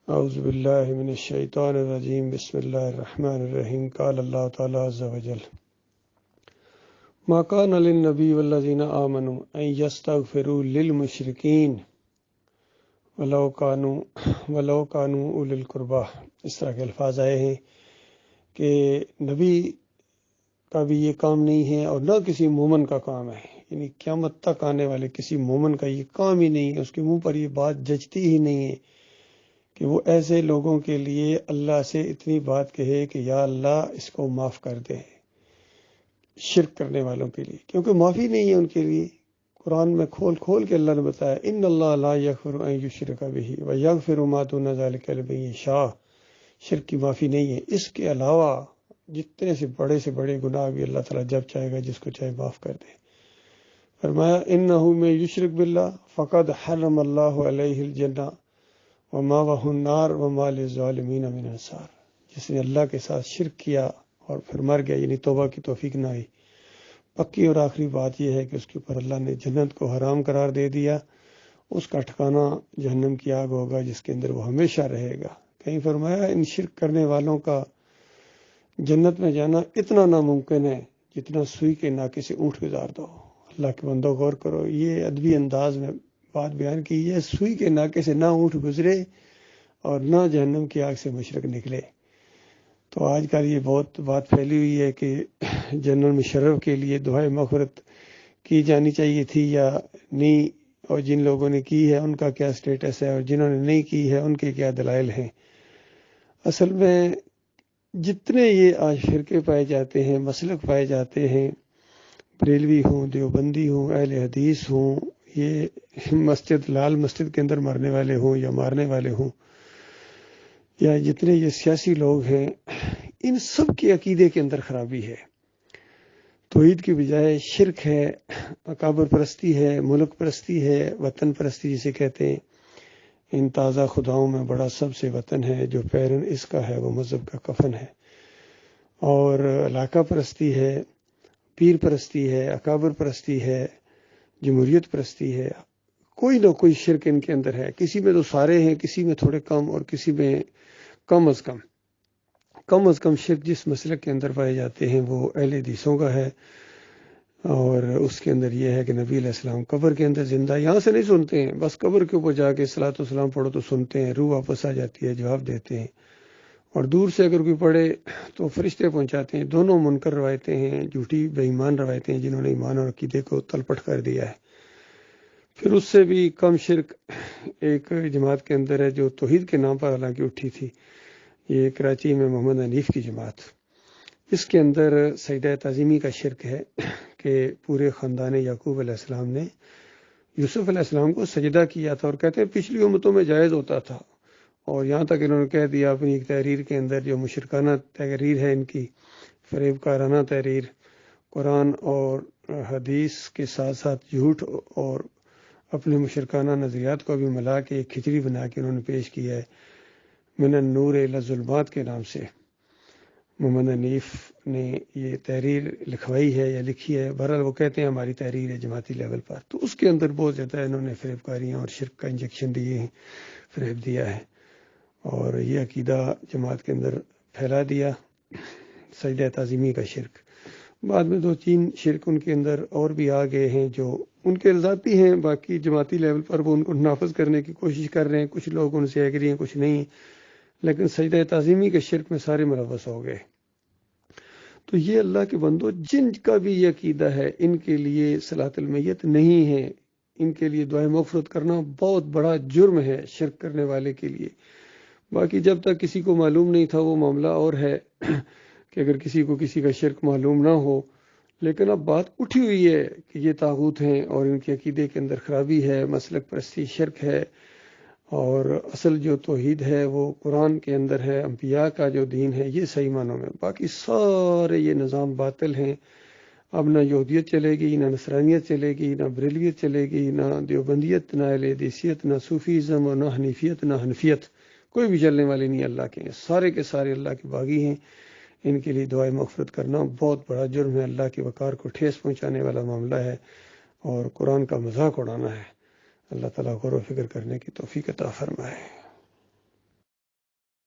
اعوذ باللہ من الشیطان الرجیم بسم اللہ الرحمن الرحیم قال اللہ تعالی عز وجل ما کان للنبی والذین آمنوا ان یستغفروا للمشرکین ولو کانوا اولی القربی۔ اس طرح کے الفاظ آئے ہیں کہ نبی کا بھی یہ کام نہیں ہے اور نہ کسی مومن کا کام ہے، یعنی قیامت تک آنے والے کسی مومن کا یہ کام ہی نہیں ہے، اس کے منہ پر یہ بات جچتی ہی نہیں ہے کہ وہ ایسے لوگوں کے لیے اللہ سے اتنی بات کہے کہ یا اللہ اس کو معاف کر دے، شرک کرنے والوں کے لیے، کیونکہ معافی نہیں ہے ان کے لیے۔ قرآن میں کھول کھول کے اللہ نے بتایا ان اللہ لا یغفر ان یشرک بہ ویغفر ما دون ذلک لمن یشاء، شرک کی معافی نہیں ہے، اس کے علاوہ جتنے سے بڑے گناہ بھی اللہ تعالیٰ جب چاہے گا جس کو چاہے معاف کر دے۔ فرمایا انہ من یشرک باللہ فقد حرم اللہ علیہ الجنہ ومأواه النار وما للظالمین من انصار، جس نے اللہ کے ساتھ شرک کیا اور پھر مر گیا، یعنی توبہ کی توفیق نہ آئی، پکی اور آخری بات یہ ہے کہ اس کے اوپر اللہ نے جنت کو حرام قرار دے دیا، اس کا ٹھکانہ جہنم کی آگ ہوگا جس کے اندر وہ ہمیشہ رہے گا۔ کہیں فرمایا ان شرک کرنے والوں کا جنت میں جانا اتنا ناممکن ہے جتنا سوئی کے ناکے سے اونٹ گزار دو۔ اللہ کے بندوں غور کرو، یہ ادبی انداز میں بات بیان کی ہے، سوئی کے ناکے سے نہ اونٹ گزرے اور نہ جہنم کی آگ سے مشرق نکلے۔ تو آج کل یہ بہت بات پھیلی ہوئی ہے کہ جنرل مشرف کے لیے دعائے مغفرت کی جانی چاہیے تھی یا نہیں، اور جن لوگوں نے کی ہے ان کا کیا سٹیٹس ہے اور جنہوں نے نہیں کی ہے ان کے کیا دلائل ہیں۔ اصل میں جتنے یہ آج فرقے پائے جاتے ہیں، مسلک پائے جاتے ہیں، بریلوی ہوں، دیوبندی ہوں، اہل حدیث ہوں، یہ مسجد لال مسجد کے اندر مرنے والے ہوں یا مارنے والے ہوں، یا جتنے یہ سیاسی لوگ ہیں، ان سب کے عقیدے کے اندر خرابی ہے۔ توحید کی بجائے شرک ہے، اکابر پرستی ہے، ملک پرستی ہے، وطن پرستی جسے کہتے ہیں۔ ان تازہ خداؤں میں بڑا سب سے وطن ہے، جو پیرن اس کا ہے وہ مذہب کا کفن ہے۔ اور علاقہ پرستی ہے، پیر پرستی ہے، اکابر پرستی ہے، جمہوریت پرستی ہے، کوئی نہ کوئی شرک ان کے اندر ہے۔ کسی میں تو سارے ہیں، کسی میں تھوڑے کم، اور کسی میں کم از کم شرک جس مسلک کے اندر پائے جاتے ہیں وہ اہل حدیثوں کا ہے، اور اس کے اندر یہ ہے کہ نبی علیہ السلام قبر کے اندر زندہ، یہاں سے نہیں سنتے ہیں، بس قبر کے اوپر جا کے صلاۃ والسلام پڑھو تو سنتے ہیں، روح واپس آ جاتی ہے، جواب دیتے ہیں، اور دور سے اگر کوئی پڑھے تو فرشتے پہنچاتے ہیں۔ دونوں منکر روایتیں ہیں، جھوٹی بے ایمان روایتیں ہیں جنہوں نے ایمان اور عقیدے کو تلپٹ کر دیا ہے۔ پھر اس سے بھی کم شرک ایک جماعت کے اندر ہے جو توحید کے نام پر حالانکہ اٹھی تھی، یہ کراچی میں محمد حنیف کی جماعت۔ اس کے اندر سجدہ تعظیمی کا شرک ہے کہ پورے خاندان یعقوب علیہ السلام نے یوسف علیہ السلام کو سجدہ کیا تھا، اور کہتے ہیں پچھلی امتوں میں جائز ہوتا تھا، اور یہاں تک انہوں نے کہہ دیا اپنی ایک تحریر کے اندر جو مشرکانہ تحریر ہے ان کی، فریب کارانہ تحریر، قرآن اور حدیث کے ساتھ ساتھ جھوٹ اور اپنے مشرکانہ نظریات کو بھی ملا کے ایک کھچڑی بنا کے انہوں نے پیش کیا ہے، من النور الی الظلمات کے نام سے۔ محمد حنیف نے یہ تحریر لکھوائی ہے یا لکھی ہے، بہرحال وہ کہتے ہیں ہماری تحریر ہے جماعتی لیول پر، تو اس کے اندر بہت زیادہ انہوں نے فریب کاریاں اور شرک کا انجیکشن دیے ہیں، فریب دیا ہے، اور یہ عقیدہ جماعت کے اندر پھیلا دیا، سجدہ تعظیمی کا شرک۔ بعد میں 2-3 شرک ان کے اندر اور بھی آ گئے ہیں جو ان کے ذاتی ہیں، باقی جماعتی لیول پر وہ ان کو نافذ کرنے کی کوشش کر رہے ہیں، کچھ لوگ ان سے ایگری ہیں کچھ نہیں، لیکن سجدہ تعظیمی کے شرک میں سارے ملوث ہو گئے۔ تو یہ اللہ کے بندو جن کا بھی یہ عقیدہ ہے ان کے لیے صلاۃ المیت نہیں ہے، ان کے لیے دعائے مغفرت کرنا بہت بڑا جرم ہے شرک کرنے والے کے لیے۔ باقی جب تک کسی کو معلوم نہیں تھا وہ معاملہ اور ہے کہ اگر کسی کو کسی کا شرک معلوم نہ ہو، لیکن اب بات اٹھی ہوئی ہے کہ یہ طاغوت ہیں اور ان کے عقیدے کے اندر خرابی ہے، مسلک پرستی شرک ہے، اور اصل جو توحید ہے وہ قرآن کے اندر ہے، انبیاء کا جو دین ہے یہ صحیح معنوں میں، باقی سارے یہ نظام باطل ہیں۔ اب نہ یہودیت چلے گی، نہ نصرانیت چلے گی، نہ بریلویت چلے گی، نہ دیوبندیت، نہ اہل حدیثیت، نہ صوفیزم، اور نہ حنیفیت، نہ حنفیت، کوئی بھی چلنے والے نہیں اللہ کے ہیں، سارے کے سارے اللہ کے باغی ہیں۔ ان کے لیے دعائے مغفرت کرنا بہت بڑا جرم ہے، اللہ کے وقار کو ٹھیس پہنچانے والا معاملہ ہے، اور قرآن کا مذاق اڑانا ہے۔ اللہ تعالیٰ غور و فکر کرنے کی توفیق عطا فرمائے۔